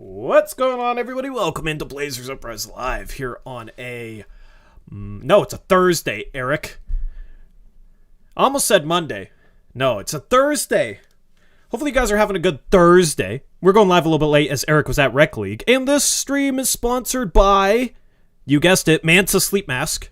What's going on, everybody? Welcome into Blazers Uprise Live here on a... No, it's a Thursday, Eric. I almost said Monday. No, it's a Thursday. Hopefully you guys are having a good Thursday. We're going live a little bit late as Eric was at Rec League. And this stream is sponsored by, you guessed it, Manta Sleep Mask.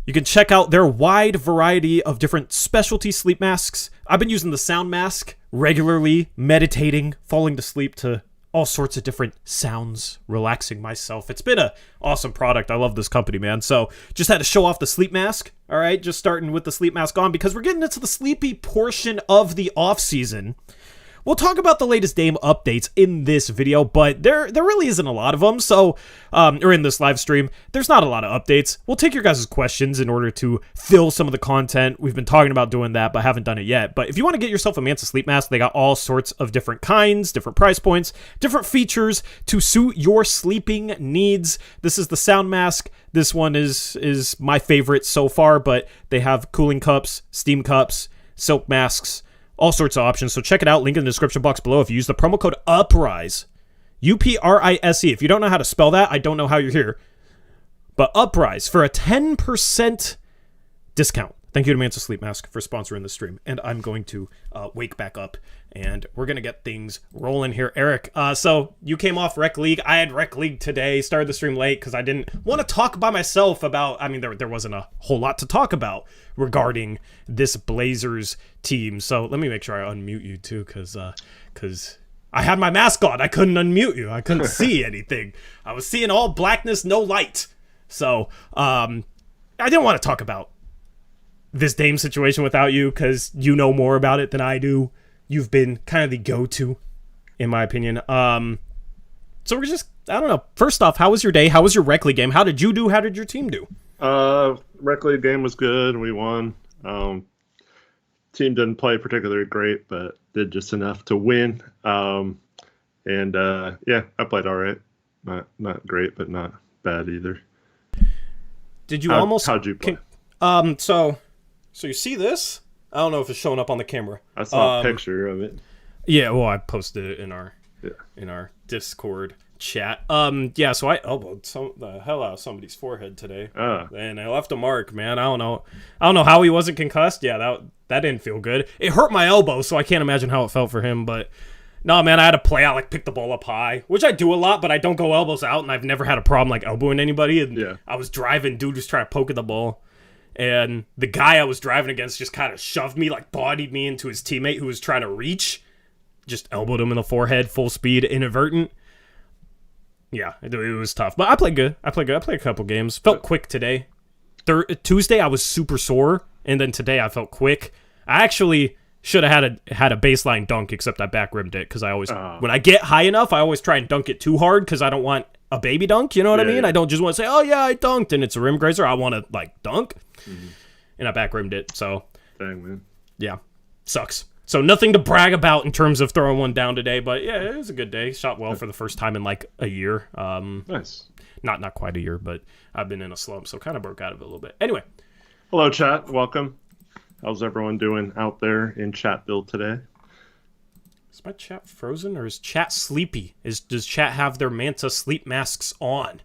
You can check out their wide variety of different specialty sleep masks. I've been using the sound mask regularly, meditating, falling to sleep to all sorts of different sounds, relaxing myself. It's been an awesome product. I love this company, man. So just had to show off the sleep mask. All right, just starting with the sleep mask on because we're getting into the sleepy portion of the off season. We'll talk about the latest Dame updates in this video, but there really isn't a lot of them, so, or in this live stream, there's not a lot of updates. We'll take your guys' questions in order to fill some of the content. We've been talking about doing that, but haven't done it yet. But if you want to get yourself a Manta Sleep Mask, they got all sorts of different kinds, different price points, different features to suit your sleeping needs. This is the sound mask. This one is my favorite so far, but they have cooling cups, steam cups, silk masks, all sorts of options, so check it out. Link in the description box below. If you use the promo code UPRISE, UPRISE. If you don't know how to spell that, I don't know how you're here. But UPRISE for a 10% discount. Thank you to Manta Sleep Mask for sponsoring the stream. And I'm going to wake back up, and we're going to get things rolling here. Eric, so you came off Rec League. I had Rec League today. Started the stream late because I didn't want to talk by myself about... I mean, there wasn't a whole lot to talk about regarding this Blazers team. So let me make sure I unmute you too, because I had my mask on. I couldn't unmute you. I couldn't see anything. I was seeing all blackness, no light. So I didn't want to talk about this Dame situation without you because you know more about it than I do. You've been kind of the go-to, in my opinion. So we're just, I don't know. First off, how was your day? How was your Rec League game? How did you do? How did your team do? Rec League game was good. We won. Team didn't play particularly great, but did just enough to win. Yeah, I played all right. Not great, but not bad either. Did you How'd you play? So you see this? I don't know if it's showing up on the camera. I saw a picture of it. Yeah, well, I posted it in our Discord chat. Yeah, so I elbowed the hell out of somebody's forehead today. And I left a mark, man. I don't know how he wasn't concussed. Yeah, that didn't feel good. It hurt my elbow, so I can't imagine how it felt for him, but no, man, I had to play out, like, pick the ball up high, which I do a lot, but I don't go elbows out, and I've never had a problem, like, elbowing anybody. And yeah. I was driving, dude was trying to poke at the ball, and the guy I was driving against just kind of shoved me, like, bodied me into his teammate who was trying to reach. Just elbowed him in the forehead, full speed, inadvertent. Yeah, it was tough. But I played good. I played a couple games. Felt quick today. Tuesday, I was super sore, and then today I felt quick. I actually should have had a baseline dunk, except I back rimmed it, because I always, when I get high enough, I always try and dunk it too hard, because I don't want a baby dunk, you know what I mean? Yeah. I don't just want to say, oh yeah, I dunked, and it's a rim grazer. I want to, like, dunk, and I back rimmed it, so. Dang, man. Yeah, sucks. So nothing to brag about in terms of throwing one down today, but yeah, it was a good day. Shot well for the first time in like a year. Nice. Not quite a year, but I've been in a slump, so kind of broke out of it a little bit. Anyway. Hello, chat. Welcome. How's everyone doing out there in Chatville today? Is my chat frozen or is chat sleepy? Does chat have their Manta sleep masks on?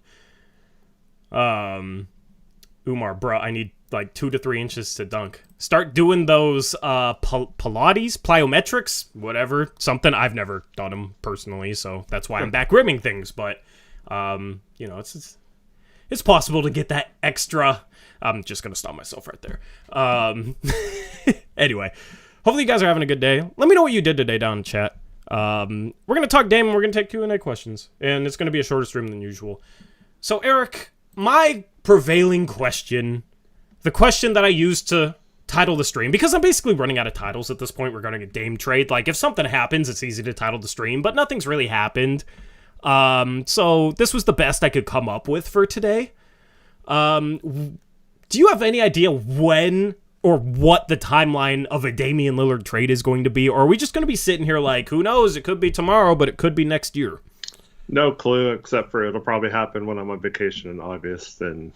Umar, bro, I need like 2 to 3 inches to dunk. Start doing those Pilates, plyometrics, whatever, something. I've never done them personally, so that's why I'm back rimming things. But you know, it's possible to get that extra. I'm just gonna stop myself right there. Anyway, hopefully you guys are having a good day. Let me know what you did today down in chat. We're gonna talk Dame and we're gonna take Q&A questions, and it's gonna be a shorter stream than usual. So Eric, my prevailing question, the question that I used to title the stream, because I'm basically running out of titles at this point regarding a Dame trade. Like, if something happens, it's easy to title the stream, but nothing's really happened. So this was the best I could come up with for today. Do you have any idea when or what the timeline of a Damian Lillard trade is going to be? Or are we just going to be sitting here like, who knows? It could be tomorrow, but it could be next year. No clue, except for it'll probably happen when I'm on vacation in August, and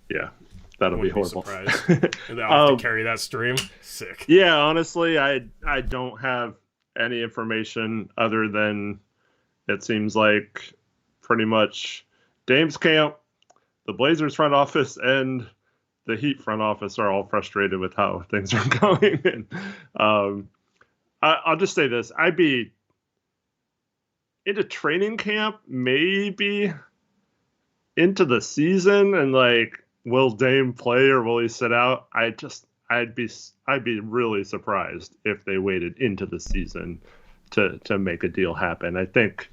yeah, that'll be horrible. And I'll have to carry that stream. Sick. Yeah, honestly, I don't have any information other than it seems like pretty much Dame's camp, the Blazers front office, and the Heat front office are all frustrated with how things are going. And I'll just say this: I'd be into training camp, maybe into the season, and like, will Dame play or will he sit out? I'd be really surprised if they waited into the season to make a deal happen. I think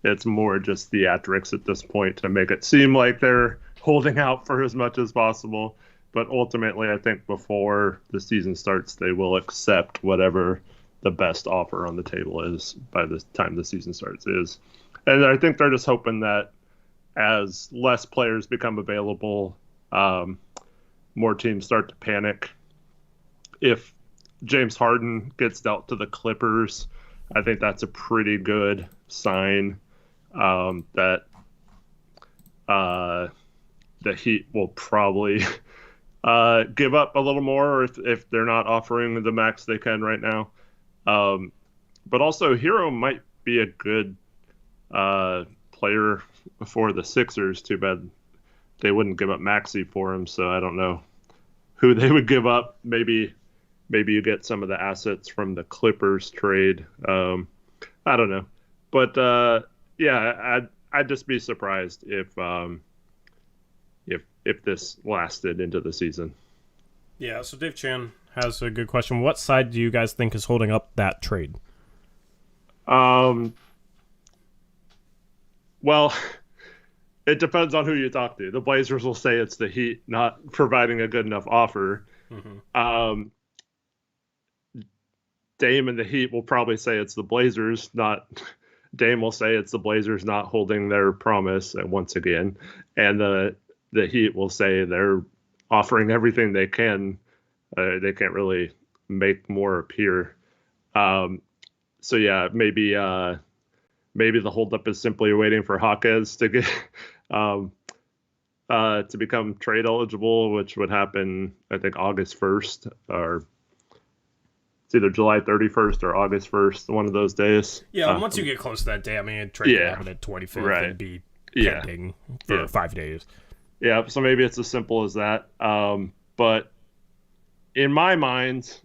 it's more just theatrics at this point to make it seem like they're holding out for as much as possible. But ultimately, I think before the season starts, they will accept whatever the best offer on the table is by the time the season starts is. And I think they're just hoping that as less players become available, more teams start to panic. If James Harden gets dealt to the Clippers, I think that's a pretty good sign that the Heat will probably give up a little more if they're not offering the max they can right now. But also, Hero might be a good player for the Sixers. Too bad they wouldn't give up Maxey for him, so I don't know who they would give up. Maybe you get some of the assets from the Clippers trade. I don't know. But yeah, I'd just be surprised if this lasted into the season. Yeah, so Dave Chan has a good question. What side do you guys think is holding up that trade? Well, it depends on who you talk to. The Blazers will say it's the Heat not providing a good enough offer. Mm-hmm. Dame and the Heat will probably say it's the Blazers, not Dame will say it's the Blazers not holding their promise once again. And the Heat will say they're offering everything they can. They can't really make more appear. So yeah, maybe the holdup is simply waiting for Hawkes to get to become trade eligible, which would happen, I think, August 1st, or it's either July 31st or August 1st, one of those days. Yeah, once you get close to that day, I mean, trade could happen at 25th and be pending for 5 days. Yeah, so maybe it's as simple as that. But in my mind,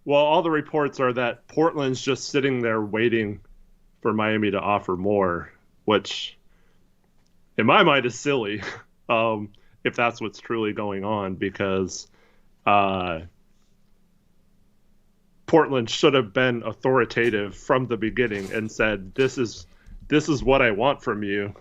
well, all the reports are that Portland's just sitting there waiting for Miami to offer more, which in my mind is silly, if that's what's truly going on, because Portland should have been authoritative from the beginning and said, this is what I want from you.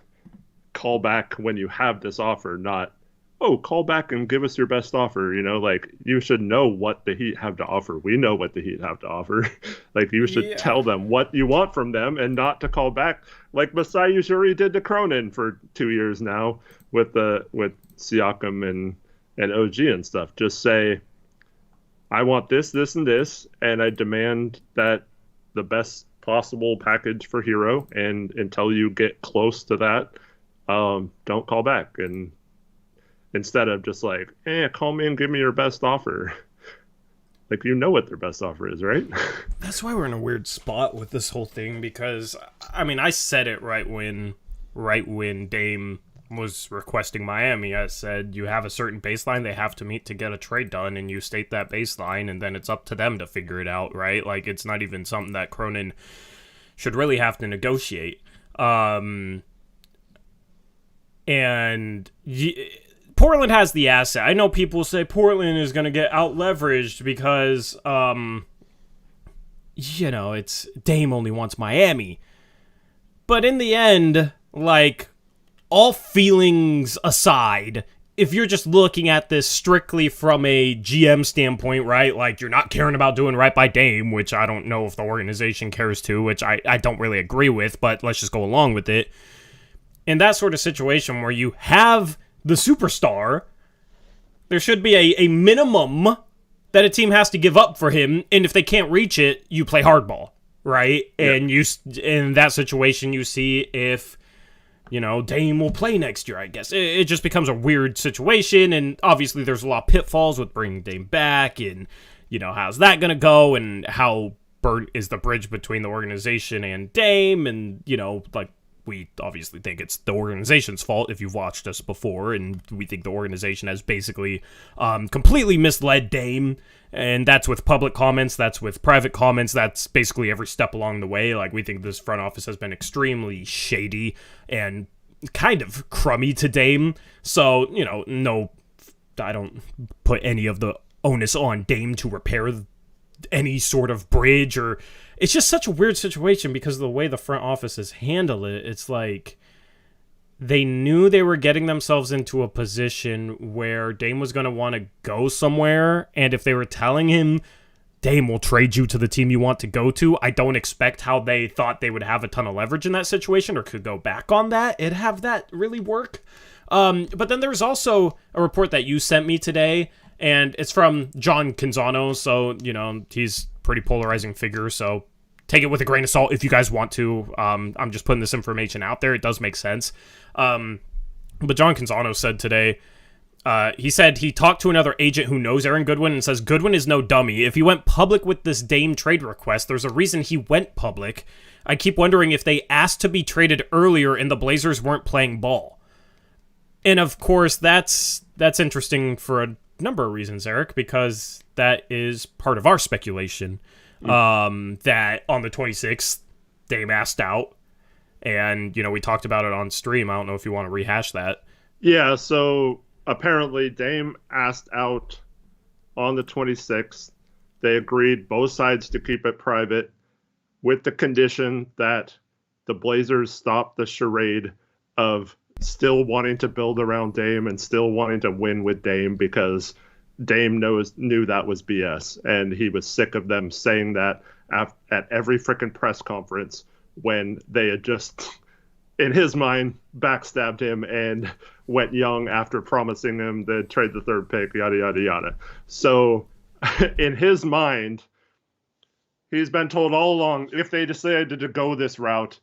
Call back when you have this offer, not, oh, call back and give us your best offer. You know, like, you should know what the Heat have to offer. We know what the Heat have to offer. Like, you should tell them what you want from them and not to call back like Masai Ujiri did to Cronin for 2 years now with Siakam and OG and stuff. Just say, I want this, this, and this, and I demand that the best possible package for Hero, and until you get close to that, don't call back. And instead of just like, call me and give me your best offer. Like, you know what their best offer is, right? That's why we're in a weird spot with this whole thing, because, I mean, I said it right when Dame was requesting Miami. I said, you have a certain baseline they have to meet to get a trade done, and you state that baseline, and then it's up to them to figure it out, right? Like, it's not even something that Cronin should really have to negotiate. And Portland has the asset. I know people say Portland is going to get out-leveraged because, it's Dame only wants Miami. But in the end, like, all feelings aside, if you're just looking at this strictly from a GM standpoint, right, like, you're not caring about doing right by Dame, which I don't know if the organization cares to, which I don't really agree with, but let's just go along with it. In that sort of situation where you have the superstar, there should be a minimum that a team has to give up for him, and if they can't reach it, you play hardball, right? Yeah. And in that situation, you see if, Dame will play next year, I guess. It just becomes a weird situation, and obviously there's a lot of pitfalls with bringing Dame back, and, how's that going to go, and how is the bridge between the organization and Dame, and like, we obviously think it's the organization's fault if you've watched us before, and we think the organization has basically completely misled Dame, and that's with public comments, that's with private comments, that's basically every step along the way. Like, we think this front office has been extremely shady and kind of crummy to Dame. So, no, I don't put any of the onus on Dame to repair any sort of bridge, or it's just such a weird situation because of the way the front office has handled it. It's like they knew they were getting themselves into a position where Dame was going to want to go somewhere, and if they were telling him Dame will trade you to the team you want to go to, I don't expect how they thought they would have a ton of leverage in that situation or could go back on that and have that really work. But then there's also a report that you sent me today, and it's from John Canzano, so, he's pretty polarizing figure, so take it with a grain of salt if you guys want to. I'm just putting this information out there. It does make sense. But John Canzano said today, he said he talked to another agent who knows Aaron Goodwin and says Goodwin is no dummy. If he went public with this Dame trade request, there's a reason he went public. I keep wondering if they asked to be traded earlier and the Blazers weren't playing ball. And of course, that's interesting for a number of reasons, Eric, because that is part of our speculation. That on the 26th, Dame asked out, and we talked about it on stream. I don't know if you want to rehash that. Yeah, so apparently Dame asked out on the 26th. They agreed, both sides, to keep it private with the condition that the Blazers stop the charade of still wanting to build around Dame and still wanting to win with Dame, because Dame knew that was BS, and he was sick of them saying that at every freaking press conference when they had just, in his mind, backstabbed him and went young after promising him they'd trade the third pick, yada, yada, yada. So in his mind, he's been told all along, if they decided to go this route,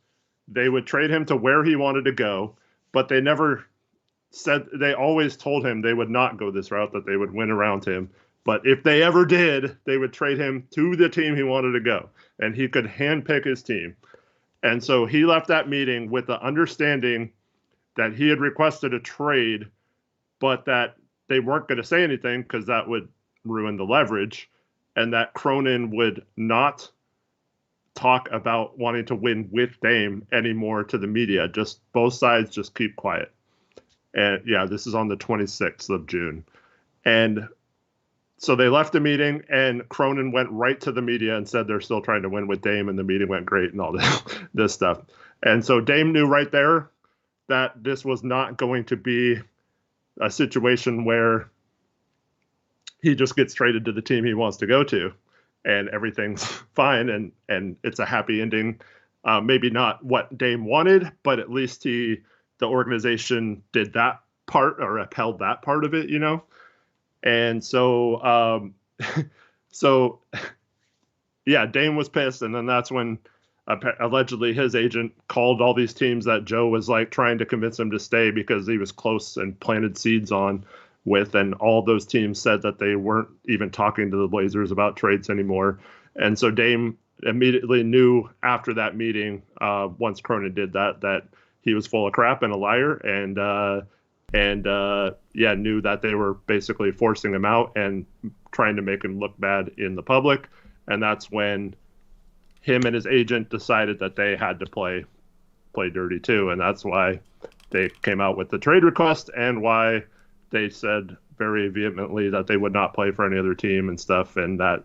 they would trade him to where he wanted to go. But they never said, they always told him they would not go this route, that they would win around him. But if they ever did, they would trade him to the team he wanted to go, and he could handpick his team. And so he left that meeting with the understanding that he had requested a trade, but that they weren't going to say anything because that would ruin the leverage, and that Cronin would not talk about wanting to win with Dame anymore to the media. Just both sides just keep quiet. And yeah, this is on the 26th of June. And so they left the meeting, and Cronin went right to the media and said they're still trying to win with Dame, and the meeting went great and all this stuff. And so Dame knew right there that this was not going to be a situation where he just gets traded to the team he wants to go to, and everything's fine, and it's a happy ending. Maybe not what Dame wanted, but at least the organization did that part, or upheld that part of it, And so, yeah, Dame was pissed, and then that's when allegedly his agent called all these teams that Joe was like trying to convince him to stay because he was close and planted seeds on with, and all those teams said that they weren't even talking to the Blazers about trades anymore. And so Dame immediately knew after that meeting, once Cronin did that he was full of crap and a liar, and knew that they were basically forcing him out and trying to make him look bad in the public. And that's when him and his agent decided that they had to play dirty too, and that's why they came out with the trade request, and why they said very vehemently that they would not play for any other team and stuff, and that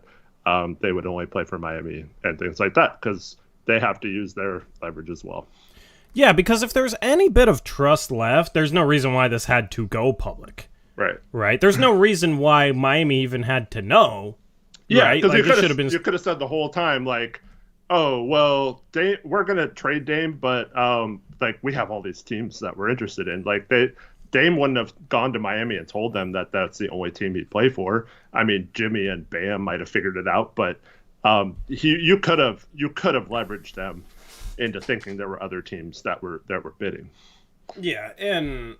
they would only play for Miami and things like that, because they have to use their leverage as well. Yeah, because if there's any bit of trust left, there's no reason why this had to go public. Right? There's no reason why Miami even had to know. Yeah, because like, you could have said the whole time, like, oh, well, we're going to trade Dame, but like, we have all these teams that we're interested in. Like, Dame wouldn't have gone to Miami and told them that that's the only team he'd play for. I mean, Jimmy and Bam might have figured it out, but you could have leveraged them into thinking there were other teams that were bidding. Yeah, and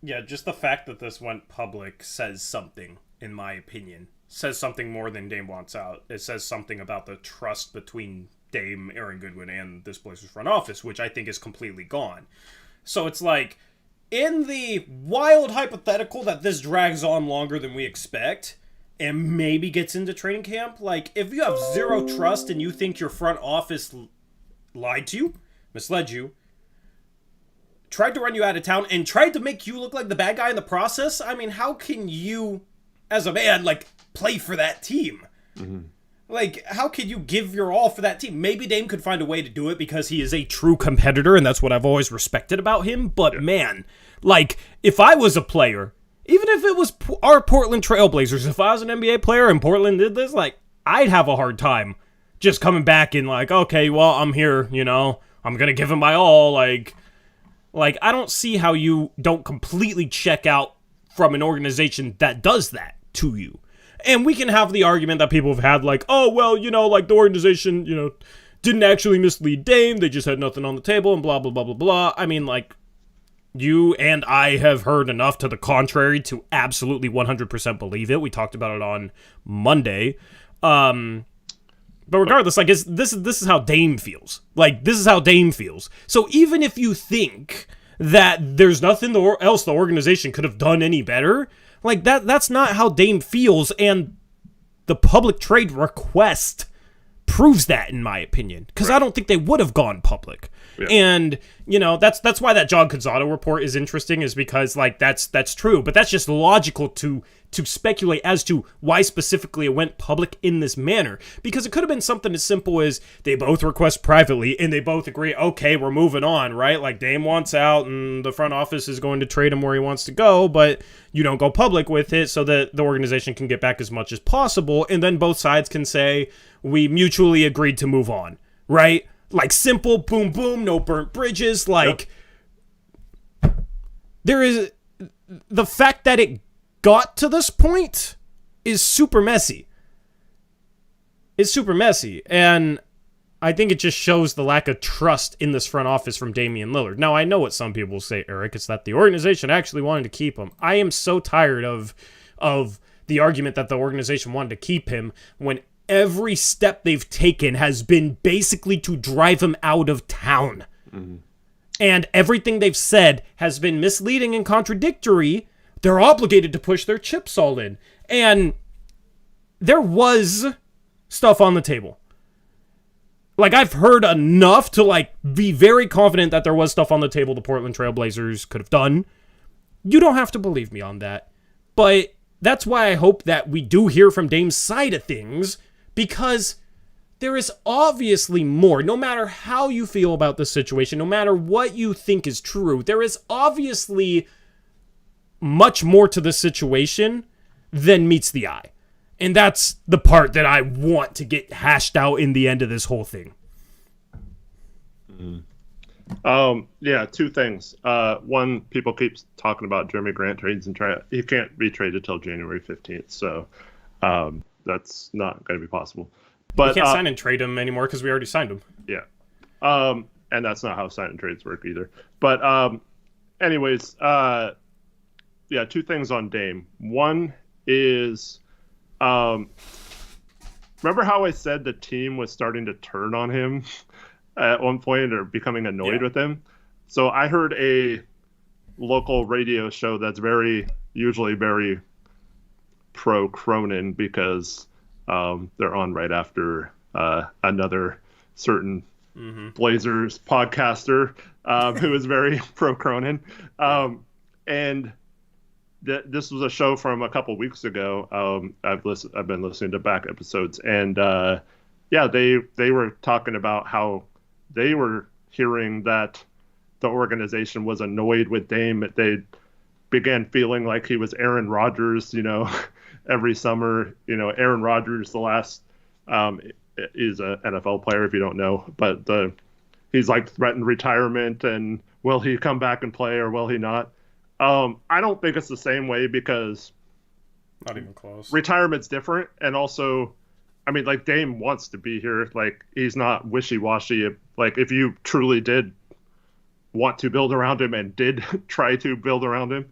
just the fact that this went public says something, in my opinion. says something more than Dame wants out. It says something about the trust between Dame, Aaron Goodwin, and this Blazers front office, which I think is completely gone. So it's like, in the wild hypothetical that this drags on longer than we expect, and maybe gets into training camp, like, if you have zero trust and you think your front office lied to you, misled you, tried to run you out of town, and tried to make you look like the bad guy in the process, I mean, how can you, as a man, like, play for that team? Mm-hmm. Like, how can you give your all for that team? Maybe Dame could find a way to do it because he is a true competitor, and that's what I've always respected about him, but man, like, if I was a player, even if it was our Portland Trailblazers, if I was an NBA player and Portland did this, like, I'd have a hard time just coming back and like, okay, well, I'm here, you know, I'm gonna give him my all, like, I don't see how you don't completely check out from an organization that does that to you. And we can have the argument that people have had, like, oh, well, you know, like, the organization, you know, didn't actually mislead Dame, they just had nothing on the table, and blah, blah, blah, blah, blah. I mean, like, you and I have heard enough to the contrary to absolutely 100% believe it. We talked about it on Monday. But regardless, like, this is how Dame feels. Like, this is how Dame feels. So even if you think that there's nothing else the organization could have done any better, like, that's not how Dame feels, and the public trade request proves that, in my opinion, because I don't think they would have gone public. Yeah. And, you know, that's why that John Canzano report is interesting, is because, like, that's true, but that's just logical to speculate as to why specifically it went public in this manner, because it could have been something as simple as they both request privately and they both agree, okay, we're moving on, right? Like, Dame wants out and the front office is going to trade him where he wants to go, but you don't go public with it so that the organization can get back as much as possible, and then both sides can say, we mutually agreed to move on, right? Like, simple, boom, boom, no burnt bridges. Like, there is, the fact that it got to this point is super messy. It's super messy, and I think it just shows the lack of trust in this front office from Damian Lillard. Now, I know what some people say, Eric, it's that the organization actually wanted to keep him. I am so tired of the argument that the organization wanted to keep him when every step they've taken has been basically to drive him out of town. Mm-hmm. And everything they've said has been misleading and contradictory. They're obligated to push their chips all in. And there was stuff on the table. Like, I've heard enough to, like, be very confident that there was stuff on the table the Portland Trailblazers could have done. You don't have to believe me on that. But that's why I hope that we do hear from Dame's side of things, because there is obviously more. No matter how you feel about this situation, no matter what you think is true, there is obviously much more to this situation than meets the eye. And that's the part that I want to get hashed out in the end of this whole thing. Yeah, two things. One, people keep talking about Jeremy Grant trades and he can't be traded till January 15th. So that's not going to be possible. But we can't sign and trade him anymore because we already signed him. Yeah. And that's not how sign and trades work either. But anyways, yeah, two things on Dame. One is, remember how I said the team was starting to turn on him at one point, or becoming annoyed with him? So I heard a local radio show that's usually very pro Cronin, because they're on right after another certain Blazers podcaster who is very pro Cronin. And this was a show from a couple weeks ago. I've been listening to back episodes, and yeah, they were talking about how they were hearing that the organization was annoyed with Dame. They began feeling like he was Aaron Rodgers, every summer. Aaron Rodgers, the last is an NFL player, if you don't know, but he's like threatened retirement, and will he come back and play or will he not? I don't think it's the same way, because not even close. Retirement's different, and also, I mean, like, Dame wants to be here. Like, he's not wishy-washy. Like, if you truly did want to build around him and did try to build around him,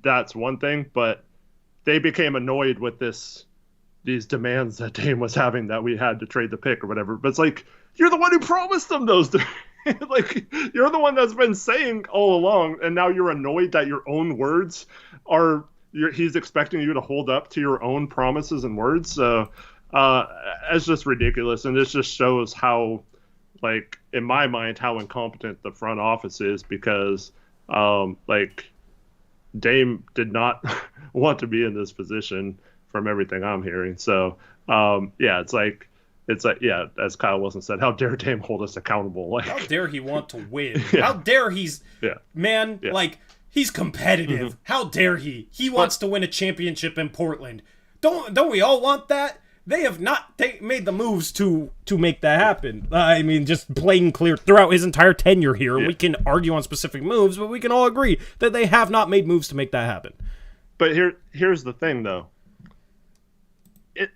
that's one thing. But they became annoyed with these demands that Dame was having that we had to trade the pick or whatever. But it's like, you're the one who promised them those. Like, you're the one that's been saying all along, and now you're annoyed that your own words are. He's expecting you to hold up to your own promises and words. So it's just ridiculous, and this just shows how, like, in my mind, how incompetent the front office is, because like, Dame did not want to be in this position from everything I'm hearing. So yeah, it's like, yeah, as Kyle Wilson said, how dare Dame hold us accountable? Like, how dare he want to win? Yeah. How dare like, he's competitive. Mm-hmm. How dare he? He wants to win a championship in Portland. Don't we all want that? They have not made the moves to make that happen. I mean, just plain clear throughout his entire tenure here. Yeah. We can argue on specific moves, but we can all agree that they have not made moves to make that happen. But here's the thing, though.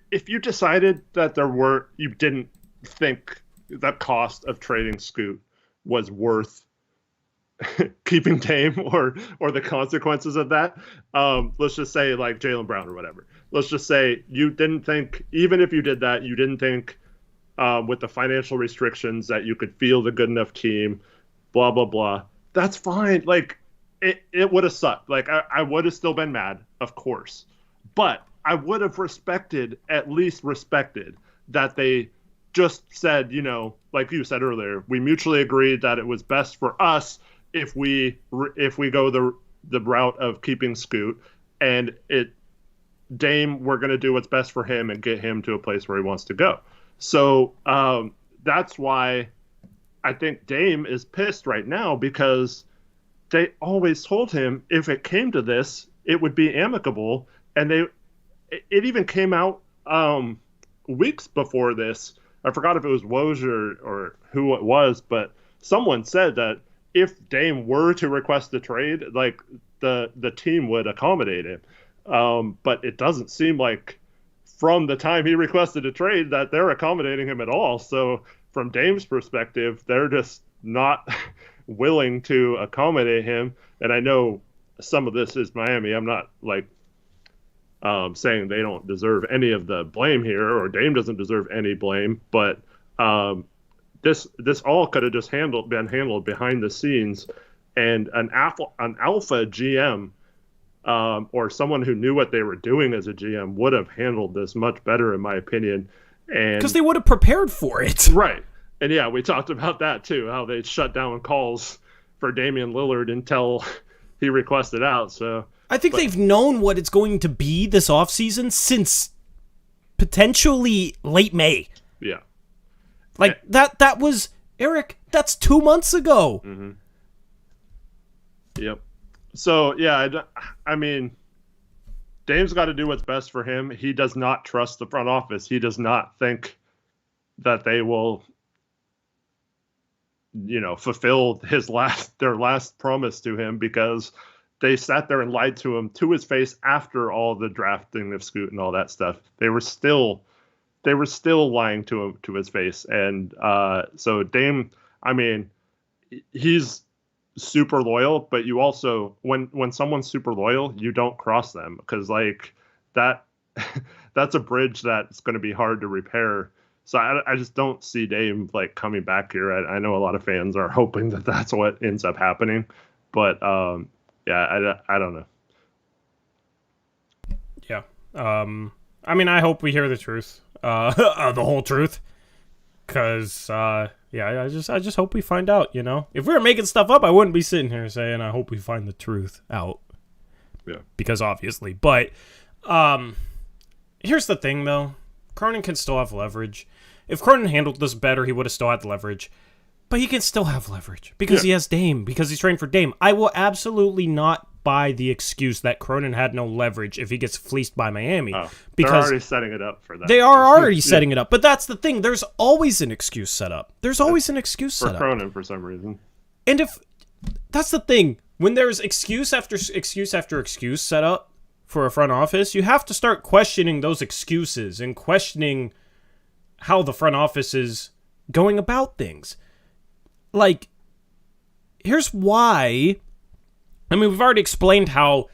If you decided that you didn't think the cost of trading Scoot was worth keeping Dame or the consequences of that, let's just say like Jaylen Brown or whatever. Let's just say you didn't think, even if you did that, you didn't think with the financial restrictions that you could field a good enough team, blah, blah, blah. That's fine. Like, it would have sucked. Like, I would have still been mad, of course. But I would have at least respected that they just said, you know, like you said earlier, we mutually agreed that it was best for us if we go the route of keeping Scoot, and Dame, we're going to do what's best for him and get him to a place where he wants to go. So that's why I think Dame is pissed right now, because they always told him if it came to this, it would be amicable. And it even came out weeks before this. I forgot if it was Woj or who it was, but someone said that if Dame were to request a trade, like, the team would accommodate him. But it doesn't seem like from the time he requested a trade that they're accommodating him at all. So from Dame's perspective, they're just not willing to accommodate him. And I know some of this is Miami. I'm not like saying they don't deserve any of the blame here, or Dame doesn't deserve any blame, but this all could have just been handled behind the scenes, and an alpha GM or someone who knew what they were doing as a GM would have handled this much better, in my opinion. And because they would have prepared for it, right? And yeah, we talked about that too, how they shut down calls for Damian Lillard until he requested out. So I think they've known what it's going to be this offseason since potentially late May. Yeah. Like, that was, Eric, that's 2 months ago. Mm-hmm. Yep. So, yeah, I mean, Dame's got to do what's best for him. He does not trust the front office. He does not think that they will, you know, fulfill their last promise to him, because they sat there and lied to him to his face after all the drafting of Scoot and all that stuff. They were still lying to him, to his face. And so Dame, I mean, he's super loyal, but you also, when someone's super loyal, you don't cross them, because like that's a bridge that's going to be hard to repair. So I just don't see Dame like coming back here. I know a lot of fans are hoping that that's what ends up happening, but yeah, I don't know. Yeah. I mean, I hope we hear the truth, the whole truth, because yeah, I just hope we find out. You know, if we were making stuff up, I wouldn't be sitting here saying I hope we find the truth out. Yeah. Because obviously, but here's the thing though, Cronin can still have leverage. If Cronin handled this better, he would have still had leverage. But he can still have leverage because he has Dame, because he's trained for Dame. I will absolutely not buy the excuse that Cronin had no leverage if he gets fleeced by Miami. Because they're already setting it up for that. They are already setting it up. But that's the thing. There's always an excuse set up. There's always an excuse set up. For Cronin, for some reason. And if that's the thing. When there's excuse after excuse after excuse set up for a front office, you have to start questioning those excuses and questioning how the front office is going about things. Like, here's why. I mean, we've already explained how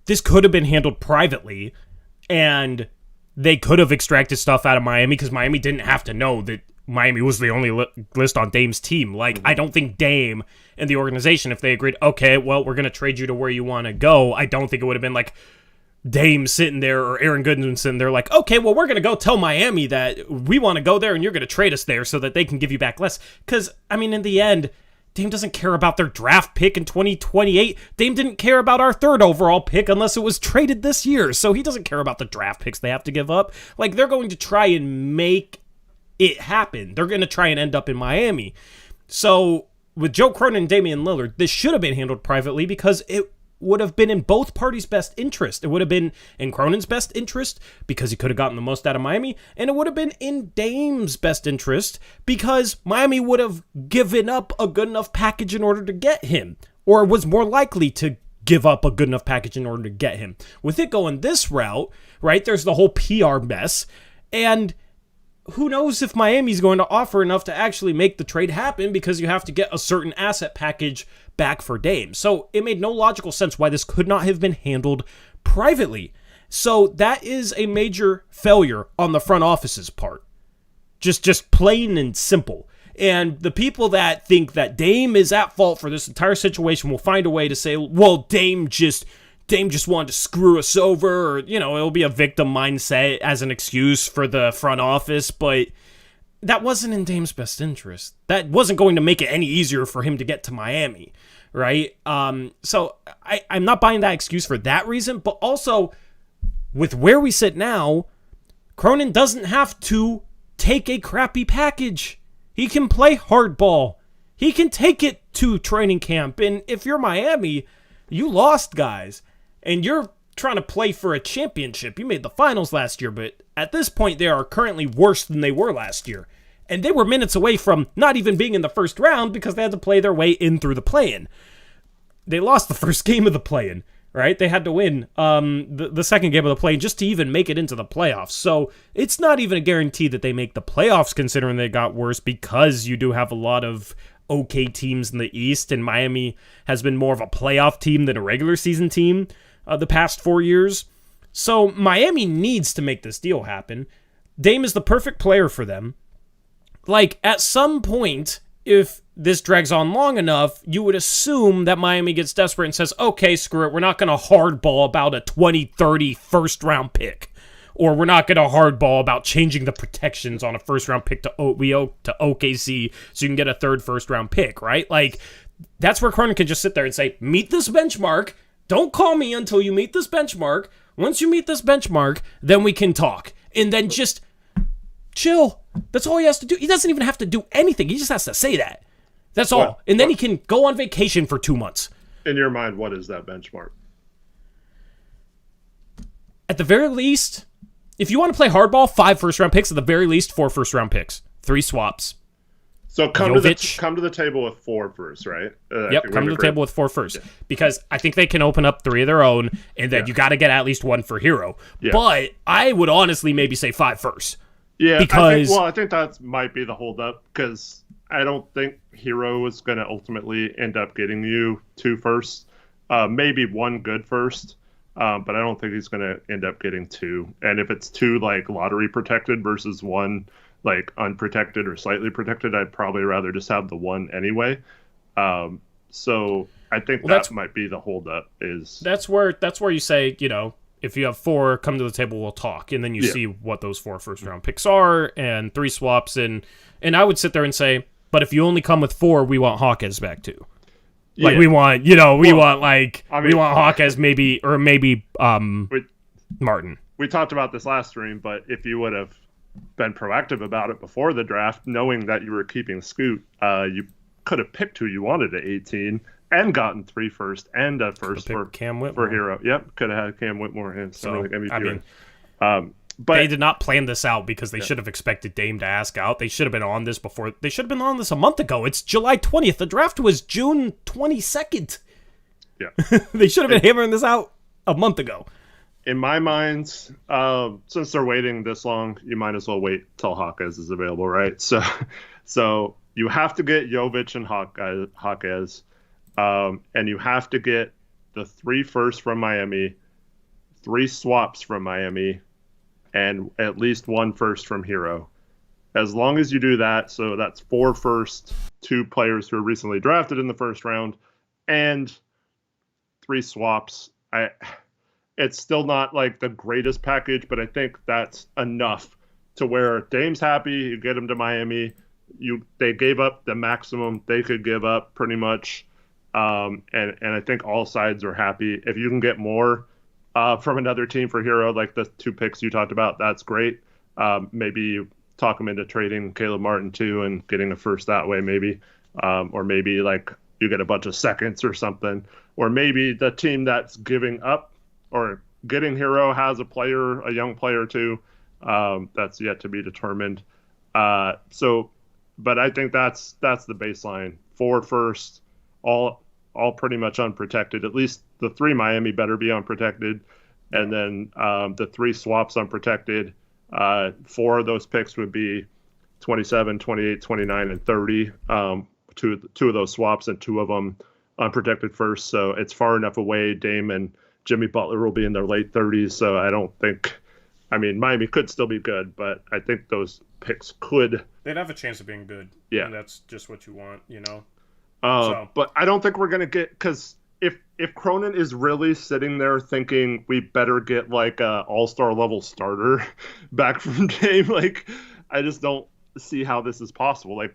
this could have been handled privately, and they could have extracted stuff out of Miami because Miami didn't have to know that Miami was the only list on Dame's team. Like, I don't think Dame and the organization, if they agreed, okay, well, we're going to trade you to where you want to go, I don't think it would have been like Dame sitting there or Aaron Goodwin sitting there like, okay, well, we're going to go tell Miami that we want to go there and you're going to trade us there so that they can give you back less. Because, I mean, in the end, Dame doesn't care about their draft pick in 2028. Dame didn't care about our 3rd overall pick unless it was traded this year. So he doesn't care about the draft picks they have to give up. Like, they're going to try and make it happen. They're going to try and end up in Miami. So with Joe Cronin and Damian Lillard, this should have been handled privately because it would have been in both parties' best interest. It would have been in Cronin's best interest because he could have gotten the most out of Miami, and it would have been in Dame's best interest because Miami would have given up a good enough package in order to get him, or was more likely to give up a good enough package in order to get him. With it going this route, right, there's the whole PR mess, and who knows if Miami's going to offer enough to actually make the trade happen because you have to get a certain asset package back for Dame. So it made no logical sense why this could not have been handled privately. So that is a major failure on the front office's part. Just plain and simple. And the people that think that Dame is at fault for this entire situation will find a way to say, well, Dame just wanted to screw us over, or, you know, it'll be a victim mindset as an excuse for the front office, but that wasn't in Dame's best interest. That wasn't going to make it any easier for him to get to Miami, right? So I'm not buying that excuse for that reason, but also with where we sit now, Cronin doesn't have to take a crappy package. He can play hardball. He can take it to training camp, and if you're Miami, you lost guys. And you're trying to play for a championship. You made the finals last year, but at this point, they are currently worse than they were last year. And they were minutes away from not even being in the first round because they had to play their way in through the play-in. They lost the first game of the play-in, right? They had to win the second game of the play-in just to even make it into the playoffs. So it's not even a guarantee that they make the playoffs considering they got worse because you do have a lot of okay teams in the East, and Miami has been more of a playoff team than a regular season team the past 4 years. So Miami needs to make this deal happen. Dame is the perfect player for them. Like, at some point, if this drags on long enough, you would assume that Miami gets desperate and says, okay, screw it, we're not going to hardball about a 2030 first-round pick. Or we're not going to hardball about changing the protections on a first-round pick to OKC so you can get a 3rd first-round pick, right? Like, that's where Cronin can just sit there and say, meet this benchmark. Don't call me until you meet this benchmark. Once you meet this benchmark, then we can talk. And then just chill. That's all he has to do. He doesn't even have to do anything. He just has to say that. That's all. And then he can go on vacation for 2 months. In your mind, what is that benchmark? At the very least, if you want to play hardball, 5 first-round picks. At the very least, 4 first-round picks. 3 swaps. So come to the table with 4 first, right? Yep, come to the table with 4 first. Yeah. Because I think they can open up 3 of their own, and then you got to get at least 1 for Hero. Yeah. But I would honestly maybe say 5 first. Yeah, because I think that might be the holdup, because I don't think Hero is going to ultimately end up getting you 2 firsts. Maybe 1 good first, but I don't think he's going to end up getting 2. And if it's 2 like lottery protected versus 1 like unprotected or slightly protected, I'd probably rather just have the 1 anyway. So I think that might be the holdup. That's where you say, you know, if you have 4, come to the table, we'll talk, and then you see what those 4 first-round picks are, and 3 swaps, and I would sit there and say, but if you only come with 4, we want Hawkes back too. Like, we want, you know, we want Hawkes maybe Martin. We talked about this last stream, but if you would have been proactive about it before the draft, knowing that you were keeping Scoot, you could have picked who you wanted at 18 and gotten 3 first and a first for Cam Whitmore. For Hero. Yep, could have had Cam Whitmore and MVP. I mean, but they did not plan this out because they should have expected Dame to ask out. They should have been on this before. They should have been on this a month ago. It's July 20th. The draft was June 22nd. Yeah, they should have been hammering this out a month ago. In my mind, since they're waiting this long, you might as well wait till Hawkes is available, right? So you have to get Jovic and Hawkes, and you have to get the 3 firsts from Miami 3 swaps from Miami, and at least 1 first from Hero. As long as you do that, so that's 4 first, 2 players who were recently drafted in the first round, and 3 swaps. It's still not like the greatest package, but I think that's enough to where Dame's happy. You get him to Miami. They gave up the maximum they could give up pretty much, and I think all sides are happy. If you can get more from another team for Hero, like the 2 picks you talked about, that's great. Maybe you talk him into trading Caleb Martin too and getting a first that way, maybe, or maybe like you get a bunch of seconds or something, or maybe the team that's giving up or getting Hero has a young player too. That's yet to be determined. But I think that's the baseline. 4 first, all pretty much unprotected. At least the 3 Miami better be unprotected, and then the 3 swaps unprotected. 4 of those picks would be 27, 28, 29, and 30. Two of those swaps and 2 of them unprotected first. So it's far enough away. Dame and Jimmy Butler will be in their late 30s. So I don't think, Miami could still be good, but I think those picks could. They'd have a chance of being good. Yeah. And that's just what you want, But I don't think we're going to get, because if Cronin is really sitting there thinking we better get like a all-star level starter back from Dame, like I just don't see how this is possible. Like,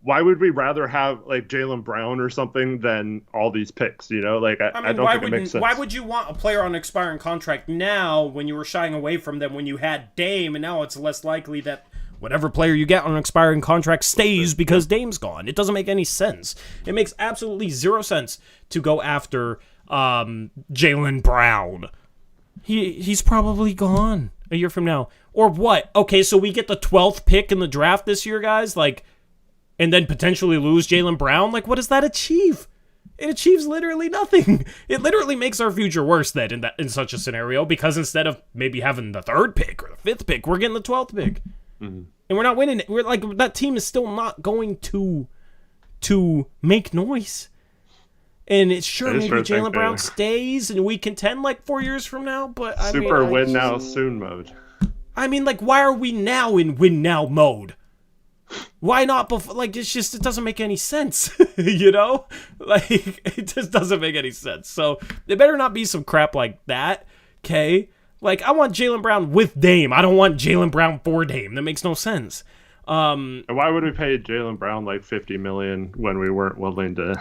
why would we rather have like Jaylen Brown or something than all these picks? Like I don't think it makes sense. Why would you want a player on an expiring contract now when you were shying away from them when you had Dame, and now it's less likely that whatever player you get on an expiring contract stays because Dame's gone? It doesn't make any sense. It makes absolutely 0 sense to go after Jaylen Brown. He's probably gone a year from now. Or what? Okay, so we get the 12th pick in the draft this year, guys? Like, and then potentially lose Jaylen Brown? Like, what does that achieve? It achieves literally nothing. It literally makes our future worse then in such a scenario, because instead of maybe having the 3rd pick or the 5th pick, we're getting the 12th pick. Mm-hmm. And we're not winning it. We're like, that team is still not going to make noise. And it's sure maybe Jaylen Brown stays and we contend like 4 years from now, but win now soon mode. Why are we now in win now mode? Why not before? Like, it doesn't make any sense, Like, it just doesn't make any sense. So there better not be some crap like that, okay? Like, I want Jaylen Brown with Dame. I don't want Jaylen Brown for Dame. That makes no sense. And why would we pay Jaylen Brown like $50 million when we weren't willing to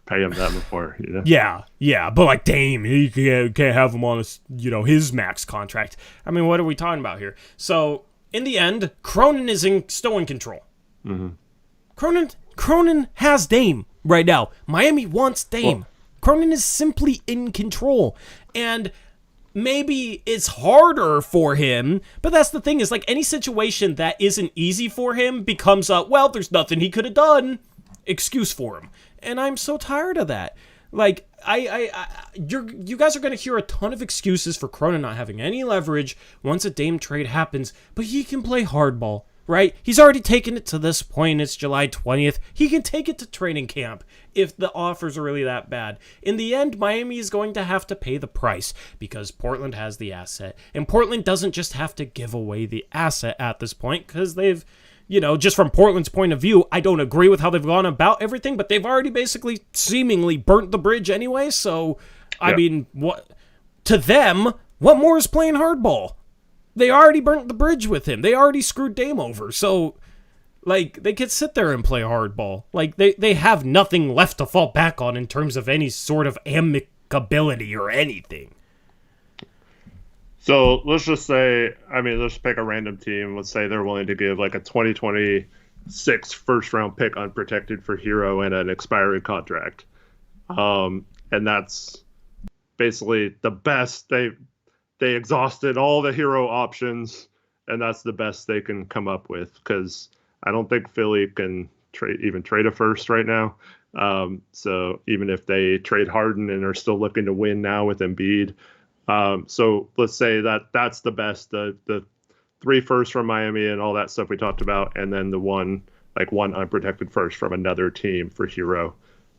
pay him that before? Yeah, but like Dame, you can't have him on his max contract. What are we talking about here? So in the end, Cronin is still in control. Mm-hmm. Cronin has Dame right now. Miami wants Dame. Cronin is simply in control, and maybe it's harder for him, but that's the thing, is like any situation that isn't easy for him becomes there's nothing he could have done excuse for him. And I'm so tired of that. Like, you guys are going to hear a ton of excuses for Cronin not having any leverage once a Dame trade happens, but he can play hardball, right? He's already taken it to this point. It's July 20th. He can take it to training camp if the offers are really that bad. In the end, Miami is going to have to pay the price because Portland has the asset. And Portland doesn't just have to give away the asset at this point because they've, just from Portland's point of view, I don't agree with how they've gone about everything, but they've already basically seemingly burnt the bridge anyway. So, what to them, what more is playing hardball? They already burnt the bridge with him. They already screwed Dame over. So, like, they could sit there and play hardball. Like, they have nothing left to fall back on in terms of any sort of amicability or anything. So let's just say, let's pick a random team. Let's say they're willing to give like a 2026 first round pick unprotected for Hero and an expiring contract. And that's basically the best. They exhausted all the Hero options, and that's the best they can come up with, because I don't think Philly can trade a first right now. So even if they trade Harden and are still looking to win now with Embiid, so let's say that's the best, the 3 firsts from Miami and all that stuff we talked about, and then the one unprotected first from another team for Hero.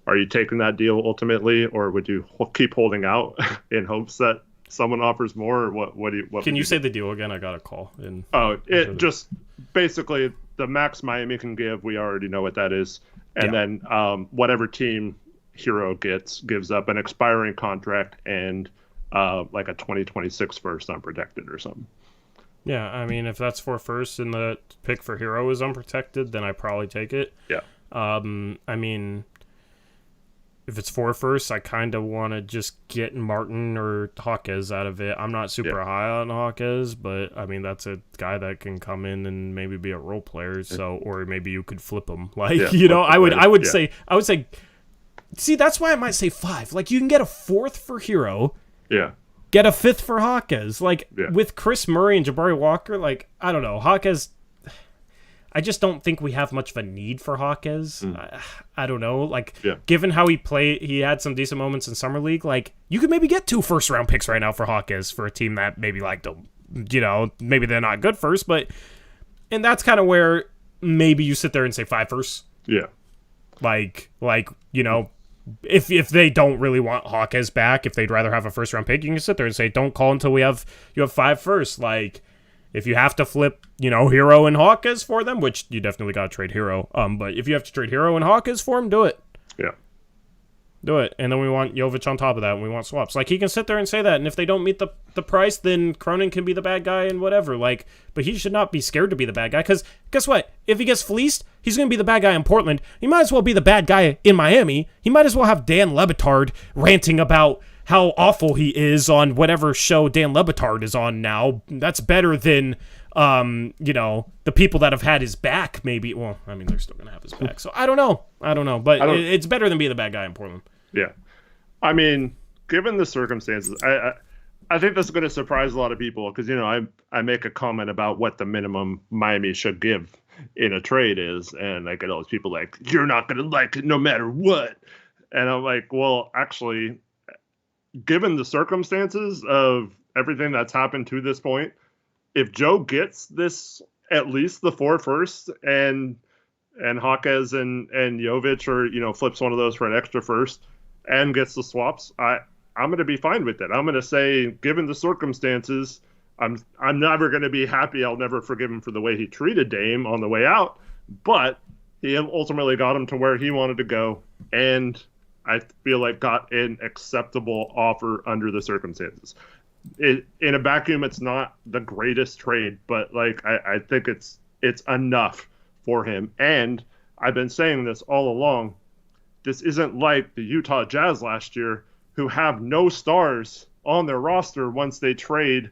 Are you taking that deal ultimately, or would you keep holding out in hopes that someone offers more, what do you? What Can would you do? say the deal again? I got a call. It just basically the max Miami can give. We already know what that is, and then whatever team Hero gives up an expiring contract and like a 2026 first unprotected or something. Yeah, I mean, if that's for first and the pick for Hero is unprotected, then I probably take it. Yeah. I mean, if it's for first, I kind of want to just get Martin or Hawkes out of it. I'm not super high on Hawkes, but I mean, that's a guy that can come in and maybe be a role player. So, or maybe you could flip him. Like, I would say, see, that's why I might say 5. Like, you can get a 4th for Hero. Yeah. Get a 5th for Hawkes. Like, with Chris Murray and Jabari Walker, like, I don't know. Hawkes, I just don't think we have much of a need for Hawkes. I don't know. Like, given how he played, he had some decent moments in Summer League. Like, you could maybe get 2 first-round picks right now for Hawkes for a team that maybe, like, maybe they're not good first. And that's kind of where maybe you sit there and say 5 first. Yeah. Like, if they don't really want Hawkes back, if they'd rather have a first round pick, you can sit there and say, don't call until you have 5 first. Like, if you have to flip, Hero and Hawkes for them, which you definitely got to trade Hero. But if you have to trade Hero and Hawkes for him, do it. Yeah. Do it. And then we want Jovic on top of that, and we want swaps. Like, he can sit there and say that, and if they don't meet the price, then Cronin can be the bad guy and whatever. Like, but he should not be scared to be the bad guy, because guess what? If he gets fleeced, he's going to be the bad guy in Portland. He might as well be the bad guy in Miami. He might as well have Dan Le Batard ranting about how awful he is on whatever show Dan Le Batard is on now. That's better than, the people that have had his back, maybe. Well, I mean, they're still going to have his back. So I don't know. But it's better than being the bad guy in Portland. Yeah. I mean, given the circumstances, I think this is going to surprise a lot of people because, I make a comment about what the minimum Miami should give in a trade is. And I get all these people like, you're not going to like it no matter what. And I'm like, well, actually, given the circumstances of everything that's happened to this point, if Joe gets this, at least the 4 first and Hawkes and Jovic or, flips one of those for an extra first and gets the swaps, I'm going to be fine with it. I'm going to say, given the circumstances, I'm never going to be happy. I'll never forgive him for the way he treated Dame on the way out, but he ultimately got him to where he wanted to go. And I feel like got an acceptable offer under the circumstances. In a vacuum, it's not the greatest trade, but like I think it's enough for him. And I've been saying this all along. This isn't like the Utah Jazz last year, who have no stars on their roster once they trade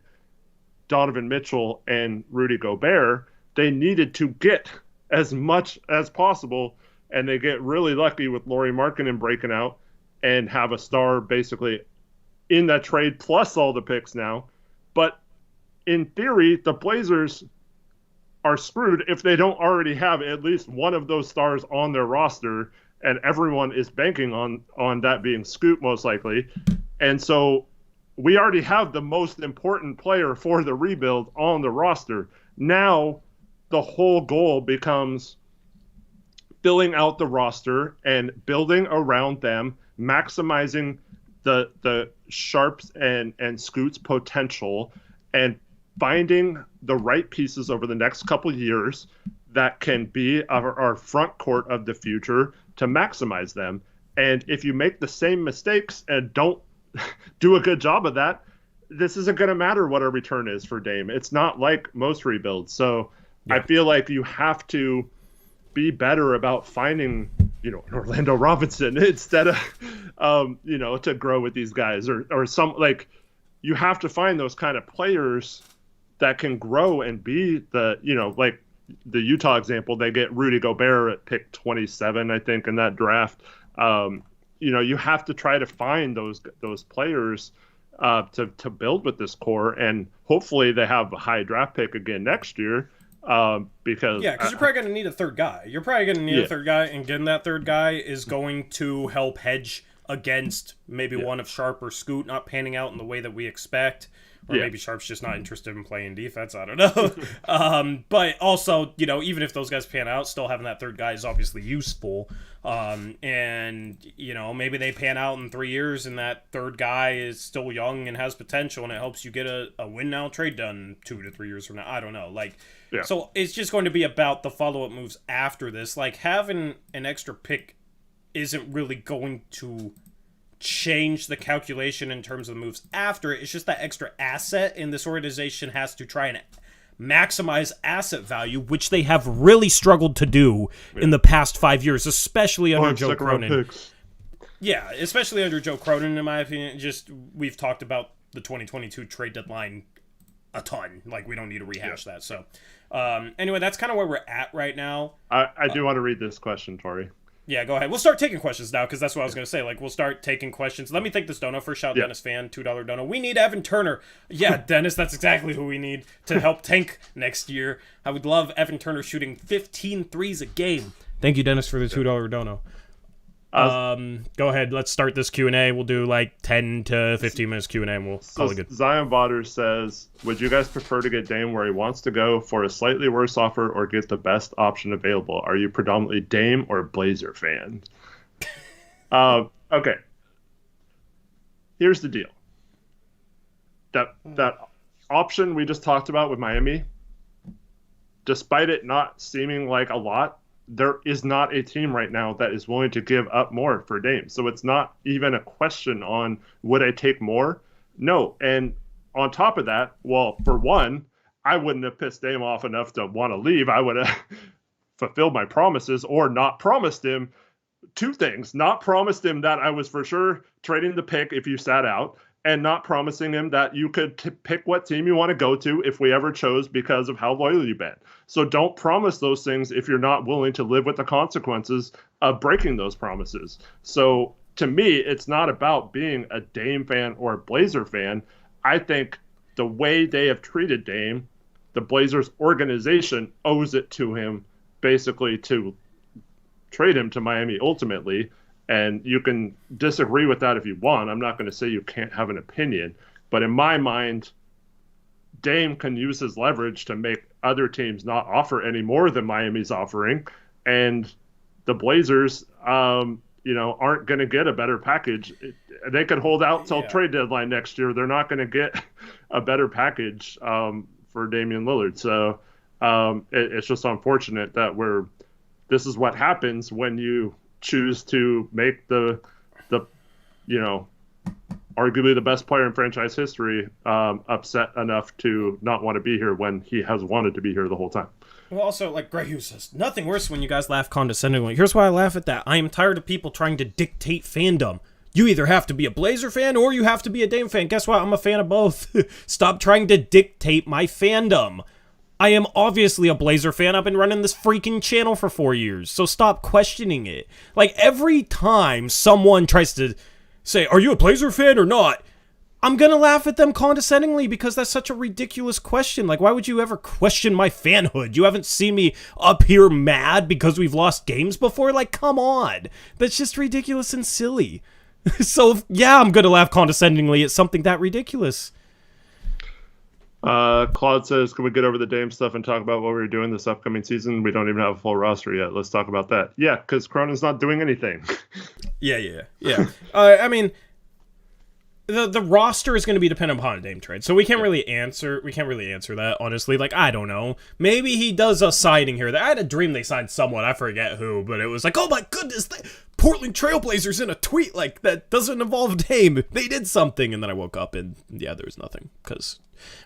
Donovan Mitchell and Rudy Gobert. They needed to get as much as possible, and they get really lucky with Lauri Markkanen breaking out and have a star basically in that trade plus all the picks now. But in theory, the Blazers are screwed if they don't already have at least one of those stars on their roster, and everyone is banking on that being Scoot most likely. And so we already have the most important player for the rebuild on the roster. Now the whole goal becomes filling out the roster and building around them, maximizing the Sharps and Scoot's potential, and finding the right pieces over the next couple years that can be our front court of the future to maximize them. And if you make the same mistakes and don't do a good job of that, this isn't going to matter what our return is for Dame. It's not like most rebuilds. So I feel like you have to be better about finding, an Orlando Robinson instead of, to grow with these guys or some, like, you have to find those kind of players that can grow and be like the Utah example. They get Rudy Gobert at pick 27, I think, in that draft. You have to try to find those players to build with this core, and hopefully they have a high draft pick again next year. Because you're probably going to need a third guy. You're probably going to need a third guy, and getting that third guy is going to help hedge against maybe one of Sharp or Scoot not panning out in the way that we expect, Or maybe Sharp's just not interested in playing defense. I don't know. But also, even if those guys pan out, still having that third guy is obviously useful. And, maybe they pan out in 3 years and that third guy is still young and has potential and it helps you get a win now trade done 2 to 3 years from now. I don't know. So it's just going to be about the follow-up moves after this. Having an extra pick isn't really going to change the calculation in terms of the moves after it. It's just that extra asset, and this organization has to try and maximize asset value, which they have really struggled to do in the past 5 years, especially under Joe Cronin. Yeah, especially under Joe Cronin, in my opinion. Just, we've talked about the 2022 trade deadline a ton. We don't need to rehash that. So, anyway, that's kind of where we're at right now. I do want to read this question, Tori. Yeah, go ahead. We'll start taking questions now, because that's what I was going to say. We'll start taking questions. Let me take this dono. First shout, Dennis Fan, $2 dono. We need Evan Turner. Yeah, Dennis, that's exactly who we need to help tank next year. I would love Evan Turner shooting 15 threes a game. Thank you, Dennis, for the $2 dono. Go ahead. Let's start this Q&A. We'll do 10 to 15 minutes Q&A, and we'll call it good. Zion Botter says, would you guys prefer to get Dame where he wants to go for a slightly worse offer or get the best option available? Are you predominantly Dame or Blazer fan? Okay. Here's the deal. That option we just talked about with Miami, despite it not seeming like a lot, there is not a team right now that is willing to give up more for Dame. So it's not even a question on would I take more? No. And on top of that, well, for one, I wouldn't have pissed Dame off enough to want to leave. I would have fulfilled my promises or not promised him two things. Not promised him that I was for sure trading the pick if you sat out, and not promising him that you could pick what team you want to go to if we ever chose because of how loyal you've been. So don't promise those things if you're not willing to live with the consequences of breaking those promises. So to me, it's not about being a Dame fan or a Blazer fan. I think the way they have treated Dame, the Blazers organization owes it to him basically to trade him to Miami ultimately. And you can disagree with that if you want. I'm not going to say you can't have an opinion. But in my mind, Dame can use his leverage to make other teams not offer any more than Miami's offering. And the Blazers, aren't going to get a better package. They could hold out till trade deadline next year. They're not going to get a better package for Damian Lillard. So it's just unfortunate that this is what happens when you choose to make the arguably the best player in franchise history upset enough to not want to be here when he has wanted to be here the whole time. Well, also, Greg Hughes says, nothing worse when you guys laugh condescendingly. Here's why I laugh at that. I am tired of people trying to dictate fandom. You either have to be a Blazer fan or you have to be a Dame fan. Guess what? I'm a fan of both. Stop trying to dictate my fandom. I am obviously a Blazer fan. I've been running this freaking channel for 4 years, so stop questioning it. Every time someone tries to say, are you a Blazer fan or not? I'm going to laugh at them condescendingly because that's such a ridiculous question. Why would you ever question my fanhood? You haven't seen me up here mad because we've lost games before? Come on. That's just ridiculous and silly. So, yeah, I'm going to laugh condescendingly at something that ridiculous. Claude says, can we get over the Dame stuff and talk about what we're doing this upcoming season? We don't even have a full roster yet. Let's talk about that. Yeah, because Cronin's not doing anything. Yeah. I mean, the roster is going to be dependent upon a Dame trade, so we can't really answer that, honestly. I don't know. Maybe he does a signing here. I had a dream they signed someone. I forget who, but it was oh my goodness, Portland Trailblazers in a tweet that doesn't involve Dame. They did something, and then I woke up and there was nothing because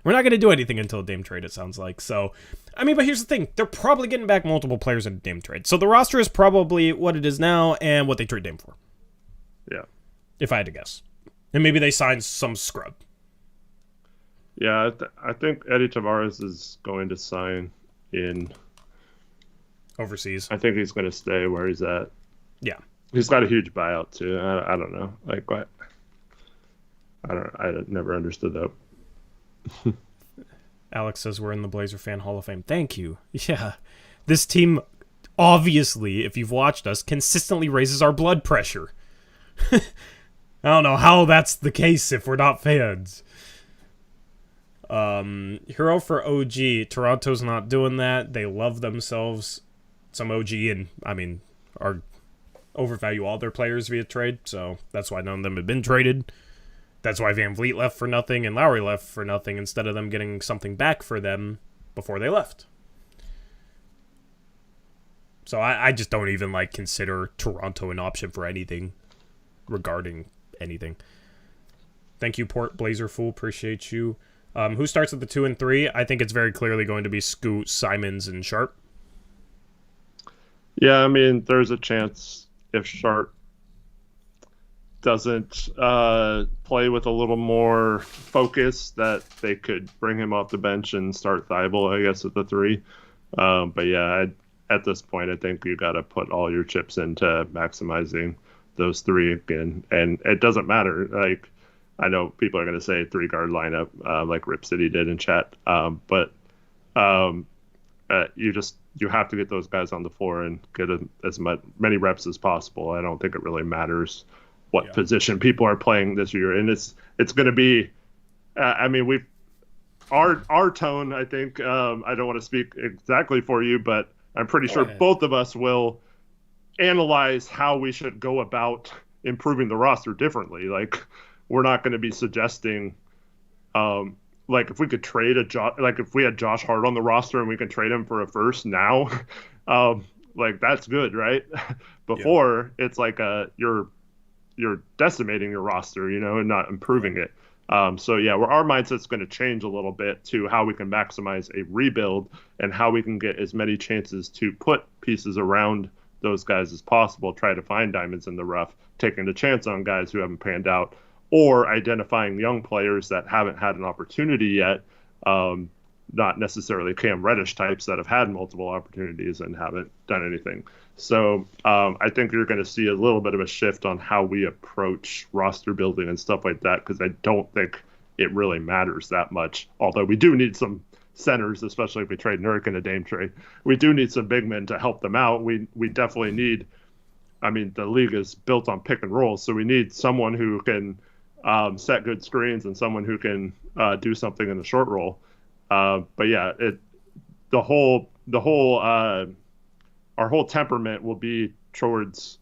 we're not going to do anything until a Dame trade, it sounds like. So, I mean, but here's the thing. They're probably getting back multiple players in a Dame trade. So the roster is probably what it is now and what they trade Dame for. Yeah. If I had to guess. And maybe they sign some scrub. Yeah, I think Eddie Tavares is going to sign in overseas. I think he's going to stay where he's at. Yeah. He's got a huge buyout, too. I don't know. What? I never understood that. Alex says we're in the Blazer Fan Hall of Fame. Thank you. Yeah. This team, obviously, if you've watched us, consistently raises our blood pressure. I don't know how that's the case if we're not fans. Hero for OG. Toronto's not doing that. They love themselves some OG, and I mean, are overvalue all their players via trade, so that's why none of them have been traded. That's why Van Vliet left for nothing and Lowry left for nothing instead of them getting something back for them before they left. So I just don't even consider Toronto an option for anything regarding anything. Thank you, Port Blazer Fool. Appreciate you. Who starts at the 2 and 3? I think it's very clearly going to be Scoot, Simons, and Sharp. Yeah, I mean, there's a chance if Sharp doesn't play with a little more focus that they could bring him off the bench and start Thibault, I guess, at the 3. But yeah, at this point, I think you got to put all your chips into maximizing those 3 again. And it doesn't matter. I know people are going to say 3-guard lineup, like Rip City did in chat. But you have to get those guys on the floor and get as many reps as possible. I don't think it really matters what position people are playing this year. And it's going to be, I mean, our tone, I think, I don't want to speak exactly for you, but I'm pretty sure both of us will analyze how we should go about improving the roster differently. We're not going to be suggesting, if we could trade if we had Josh Hart on the roster and we can trade him for a first now, that's good, right? Before it's you're decimating your roster, and not improving it. So yeah, our mindset's going to change a little bit to how we can maximize a rebuild and how we can get as many chances to put pieces around those guys as possible, try to find diamonds in the rough, taking a chance on guys who haven't panned out, or identifying young players that haven't had an opportunity yet, not necessarily Cam Reddish types that have had multiple opportunities and haven't done anything. So I think you're going to see a little bit of a shift on how we approach roster building and stuff like that, because I don't think it really matters that much, although we do need some centers, especially if we trade Nurk in a Dame trade. We do need some big men to help them out. We definitely need, I mean, the league is built on pick and roll, so we need someone who can set good screens and someone who can do something in the short roll. But yeah, our whole temperament will be towards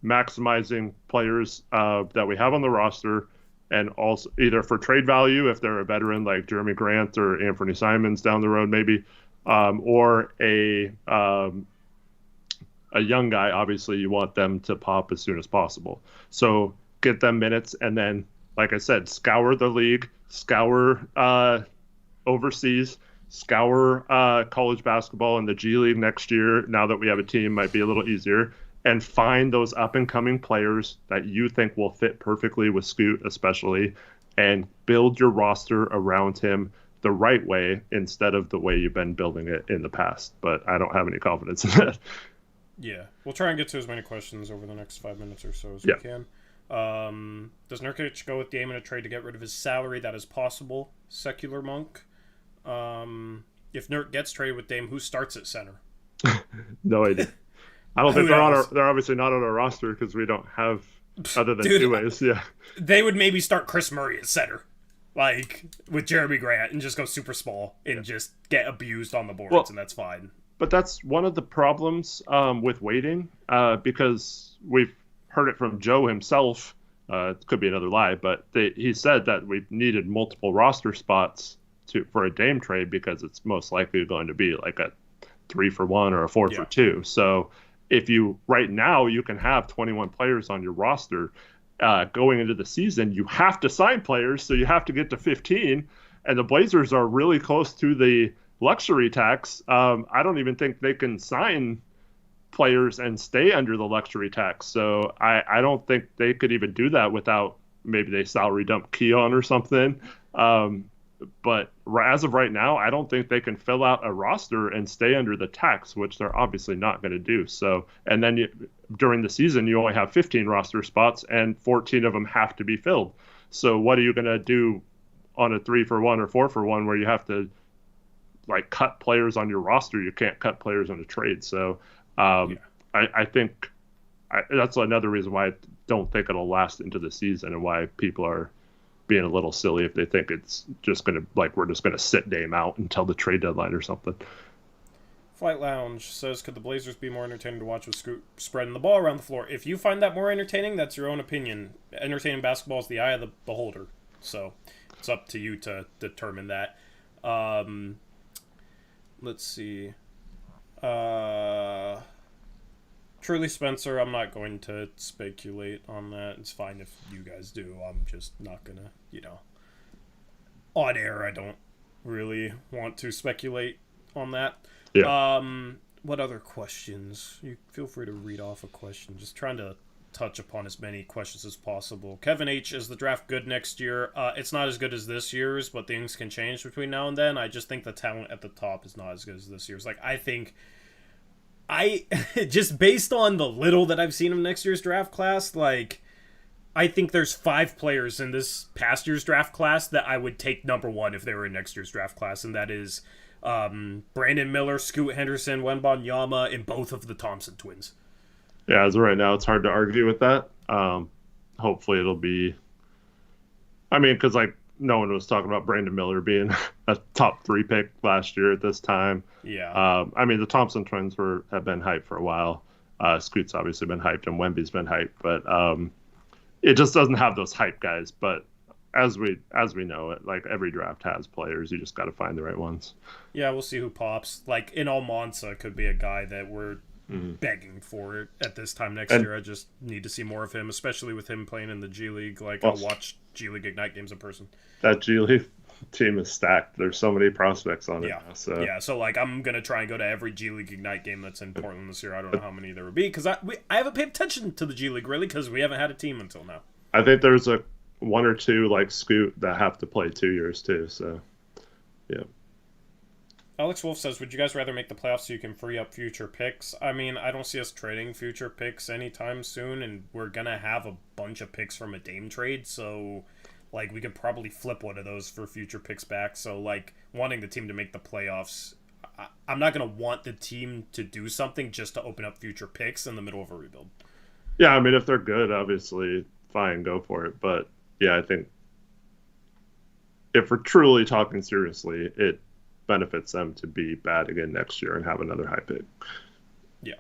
maximizing players that we have on the roster, and also either for trade value if they're a veteran like Jeremy Grant or Anthony Simons down the road maybe, or a young guy. Obviously you want them to pop as soon as possible, so get them minutes, and then, like I said, scour the league, scour overseas, scour college basketball and the G League next year. Now that we have a team, might be a little easier, and find those up-and-coming players that you think will fit perfectly with Scoot especially, and build your roster around him the right way instead of the way you've been building it in the past. But I don't have any confidence in that. Yeah, we'll try and get to as many questions over the next 5 minutes or so as we can. Does Nurkic go with Dame in a trade to get rid of his salary? That is possible. Secular Monk. If Nurk gets traded with Dame, who starts at center? No idea. I don't think they're obviously not on our roster because we don't have other than two ways. Yeah, they would maybe start Chris Murray at center, with Jeremy Grant, and just go super small and just get abused on the boards, and that's fine. But that's one of the problems with waiting, because we've heard it from Joe himself. It could be another lie, but he said that we needed multiple roster spots for a Dame trade because it's most likely going to be like a 3-for-1 or a 4-for-2. So if right now you can have 21 players on your roster going into the season, you have to sign players, so you have to get to 15, and the Blazers are really close to the luxury tax. I don't even think they can sign players and stay under the luxury tax. So I don't think they could even do that without, maybe they salary dump Keon or something. But as of right now, I don't think they can fill out a roster and stay under the tax, which they're obviously not going to do. So, and then during the season, you only have 15 roster spots and 14 of them have to be filled. So what are you going to do on a 3-for-1 or 4-for-1 where you have to cut players on your roster? You can't cut players on a trade. So I think that's another reason why I don't think it'll last into the season, and why people are being a little silly if they think it's just going to, like, we're just going to sit Dame out until the trade deadline or something. Flight Lounge says, could the Blazers be more entertaining to watch with Scoot spreading the ball around the floor? If you find that more entertaining, that's your own opinion. Entertaining basketball is the eye of the beholder. So it's up to you to determine that. Let's see. Truly Spencer, I'm not going to speculate on that. It's fine if you guys do. I'm just not going to, on air, I don't really want to speculate on that. Yeah. What other questions? You feel free to read off a question. Just trying to touch upon as many questions as possible. Kevin H, is the draft good next year? It's not as good as this year's, but things can change between now and then. I just think the talent at the top is not as good as this year's. Like, I just based on the little that I've seen of next year's draft class, like, I think there's 5 players in this past year's draft class that I would take number 1 if they were in next year's draft class, and that is Brandon Miller, Scoot Henderson, Wembanyama, and both of the Thompson twins. Yeah, as of right now, it's hard to argue with that. Hopefully it'll be... I mean, because, like, no one was talking about Brandon Miller being a top 3 pick last year at this time. Yeah. I mean, the Thompson twins have been hyped for a while. Scoot's obviously been hyped, and Wemby's been hyped, but it just doesn't have those hype guys. But as we know it, like, every draft has players. You just got to find the right ones. Yeah, we'll see who pops. Like, Monsa could be a guy that we're begging for at this time next year. I just need to see more of him, especially with him playing in the G League. Like, I'll watch G League Ignite games in person. That G League team is stacked. There's so many prospects on it now. So like, I'm going to try and go to every G League Ignite game that's in Portland this year. I don't know how many there would be, because I haven't paid attention to the G League, really, because we haven't had a team until now. I think there's one or two, like Scoot, that have to play 2 years, too, so, yeah. Alex Wolf says, would you guys rather make the playoffs so you can free up future picks? I mean, I don't see us trading future picks anytime soon, and we're going to have a bunch of picks from a Dame trade, so, like, we could probably flip one of those for future picks back. So, like, wanting the team to make the playoffs, I'm not going to want the team to do something just to open up future picks in the middle of a rebuild. Yeah, I mean, if they're good, obviously, fine, go for it. But, yeah, I think if we're truly talking seriously, it benefits them to be bad again next year and have another high pick. Yeah.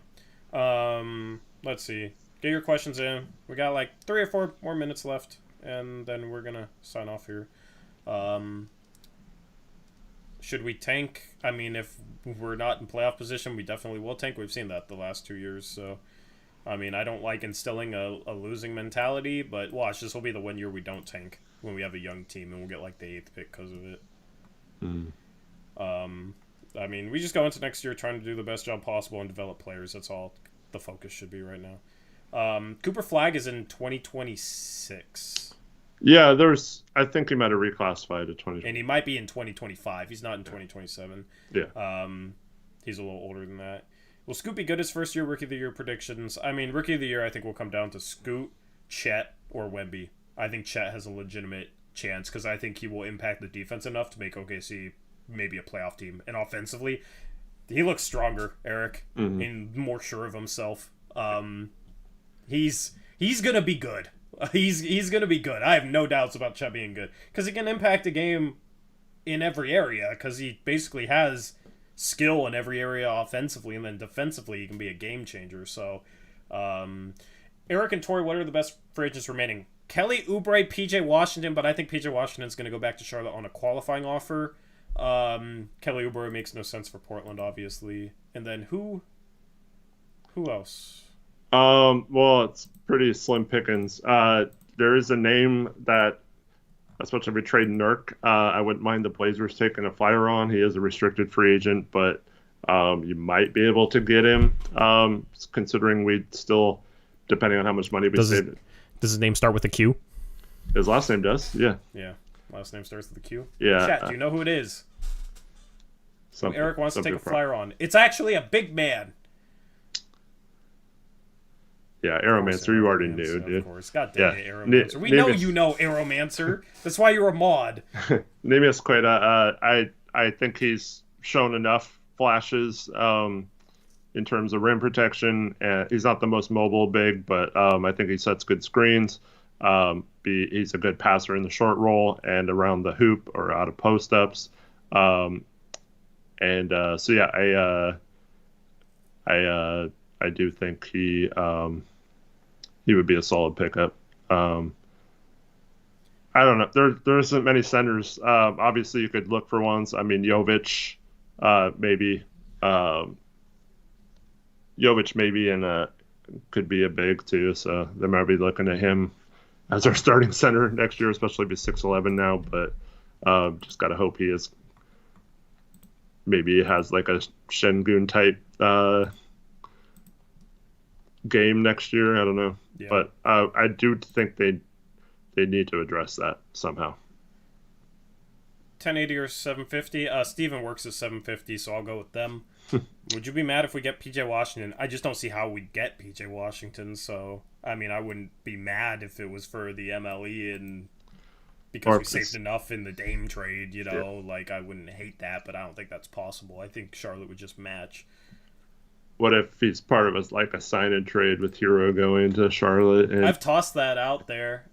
Let's see. Get your questions in. We got like 3 or 4 more minutes left, and then we're gonna sign off here. Should we tank? I mean, if we're not in playoff position, we definitely will tank. We've seen that the last 2 years. So, I mean, I don't like instilling a losing mentality, but watch, this will be the 1 year we don't tank, when we have a young team, and we'll get like the 8th pick because of it. I mean, we just go into next year trying to do the best job possible and develop players. That's all the focus should be right now. Cooper Flagg is in 2026. Yeah, I think he might have reclassified to 2020. And he might be in 2025. He's not in 2027. Yeah. He's a little older than that. Will Scoot be good his first year? Rookie of the Year predictions. I mean, Rookie of the Year, I think, will come down to Scoot, Chet, or Wemby. I think Chet has a legitimate chance because I think he will impact the defense enough to make OKC maybe a playoff team. And offensively, he looks stronger, Eric, and more sure of himself. He's gonna be good. He's gonna be good. I have no doubts about Chet being good because he can impact a game in every area because he basically has skill in every area offensively, and then defensively he can be a game changer. So, Eric and Tori, what are the best free agents remaining? Kelly Oubre, PJ Washington, but I think PJ Washington's going to go back to Charlotte on a qualifying offer. Kelly Oubre makes no sense for Portland, obviously. And then who else? Well, it's pretty slim pickings. There is a name that, especially if we trade Nurk, I wouldn't mind the Blazers taking a flyer on. He is a restricted free agent, but you might be able to get him, considering we'd still, depending on how much money we save. Does his name start with a Q? His last name does, yeah. Yeah, last name starts with a Q. Yeah. Chat, do you know who it is? Eric wants to take a flyer on. It's actually a big man. Yeah, Aeromancer, you already knew, dude. Of course. God damn it, Aeromancer. We know you know Aeromancer. That's why you're a mod. Nemias Queta, I think he's shown enough flashes in terms of rim protection. He's not the most mobile big, but I think he sets good screens. He's a good passer in the short roll and around the hoop or out of post ups. So yeah, I do think he would be a solid pickup. I don't know. There isn't many centers. Obviously, you could look for ones. I mean, Jovic, maybe. Jovic maybe and could be a big too. So they might be looking at him as our starting center next year, especially if he's 6'11" now. But just gotta hope he is. Maybe he has like a Şengün type game next year. I don't know, yeah. But I do think they need to address that somehow. 1080 or 750. Steven works at 750, so I'll go with them. Would you be mad if we get PJ Washington? I just don't see how we'd get PJ Washington. So I mean, I wouldn't be mad if it was for the MLE and because we saved enough in the Dame trade. You know, yeah. Like I wouldn't hate that, but I don't think that's possible. I think Charlotte would just match. What if he's part of a sign and trade with Hero going to Charlotte? And I've tossed that out there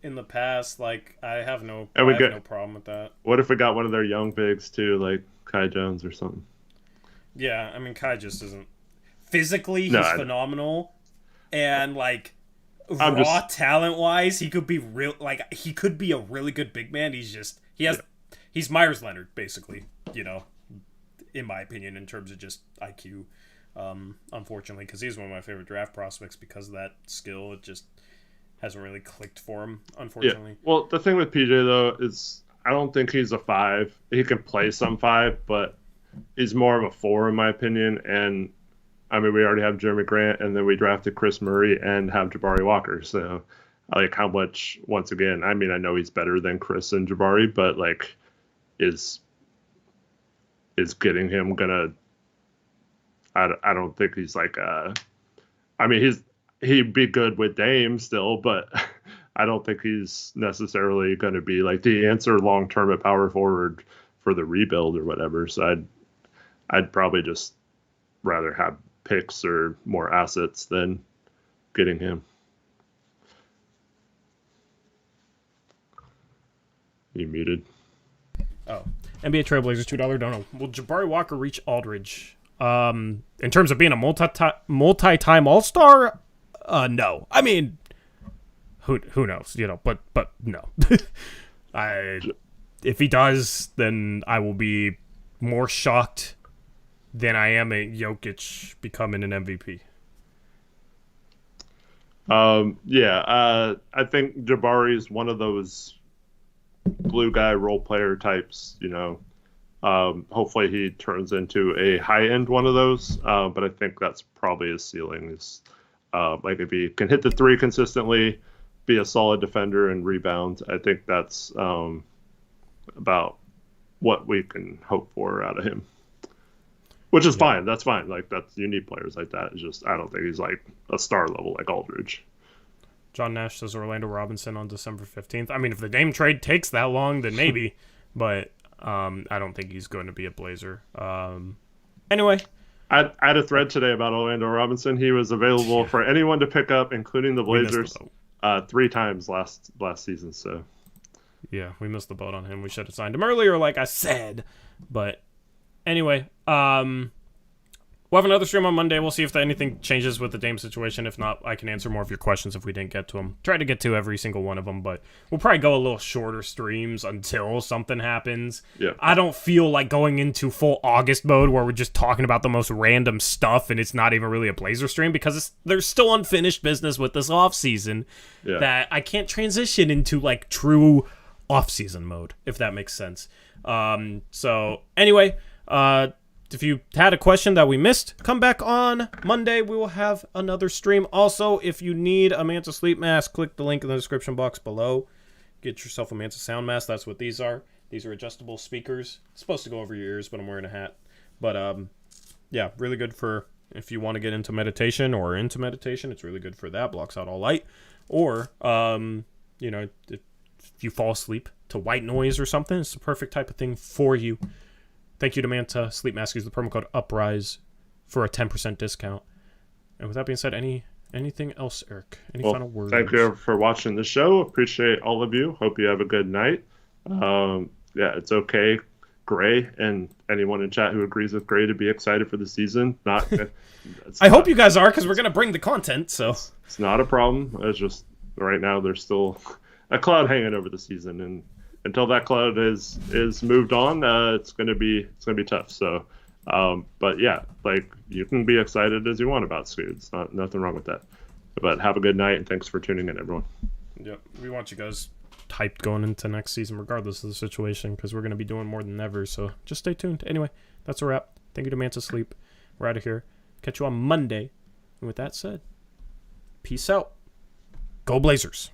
in the past. Like I have no problem with that. What if we got one of their young bigs too, like Kai Jones or something? Yeah, I mean Kai just isn't physically. He's phenomenal, and like talent wise, he could be real. Like he could be a really good big man. He's Myers Leonard basically. You know, in my opinion, in terms of just IQ. Unfortunately, because he's one of my favorite draft prospects because of that skill. It just hasn't really clicked for him, unfortunately. Yeah. Well, the thing with PJ, though, is I don't think he's a 5. He can play some 5, but he's more of a 4, in my opinion. And, I mean, we already have Jeremy Grant, and then we drafted Chris Murray and have Jabari Walker. So, like, how much, once again, I mean, I know he's better than Chris and Jabari, but, like, is getting him going to... I don't think he's like I mean he'd be good with Dame still, but I don't think he's necessarily going to be like the answer long term at power forward for the rebuild or whatever. So I'd probably just rather have picks or more assets than getting him. You muted. Oh, NBA Trailblazers $2 dono. Will Jabari Walker reach Aldridge? In terms of being a multi-time All-Star, no. I mean, who knows, you know? But no. If he does, then I will be more shocked than I am at Jokic becoming an MVP. I think Jabari is one of those glue guy role player types, you know. Hopefully he turns into a high-end one of those, but I think that's probably his ceiling. Is like if he can hit the 3 consistently, be a solid defender and rebound. I think that's about what we can hope for out of him, which is fine. That's fine. Like you need players like that. It's just I don't think he's like a star level like Aldridge. John Nash says Orlando Robinson on December 15th. I mean, if the Dame trade takes that long, then maybe, but. I don't think he's going to be a Blazer. Anyway. I had a thread today about Orlando Robinson. He was available for anyone to pick up, including the Blazers, 3 times last season. So, yeah, we missed the boat on him. We should have signed him earlier, like I said. But anyway, we'll have another stream on Monday. We'll see if anything changes with the Dame situation. If not, I can answer more of your questions if we didn't get to them. Try to get to every single one of them, but we'll probably go a little shorter streams until something happens. Yeah. I don't feel like going into full August mode where we're just talking about the most random stuff and it's not even really a Blazer stream because there's still unfinished business with this offseason that I can't transition into like true off-season mode, if that makes sense. So anyway, if you had a question that we missed, come back on Monday. We will have another stream. Also, if you need a Manta sleep mask, click the link in the description box below. Get yourself a Manta sound mask. That's what these are. These are adjustable speakers. It's supposed to go over your ears, but I'm wearing a hat. But yeah, really good for if you want to get into meditation or into meditation. It's really good for that. Blocks out all light. Or, you know, if you fall asleep to white noise or something, it's the perfect type of thing for you. Thank you to Manta Sleep Mask. Use the promo code Uprise for a 10% discount. And with that being said, any Anything else, Eric? Any Well, final words? thank you for watching the show. Appreciate all of you. Hope you have a good night. Yeah, it's okay, Gray, and anyone in chat who agrees with Gray to be excited for the season. I hope you guys are, because we're going to bring the content, so. It's not a problem. It's just right now there's still a cloud hanging over the season, and until that cloud is moved on, it's gonna be tough. So, but yeah, like, you can be excited as you want about Scoots. Nothing wrong with that. But have a good night, and thanks for tuning in, everyone. Yep, we want you guys hyped going into next season, regardless of the situation, because we're going to be doing more than ever. So just stay tuned. Anyway, that's a wrap. Thank you to Manta Sleep. We're out of here. Catch you on Monday. And with that said, peace out. Go Blazers.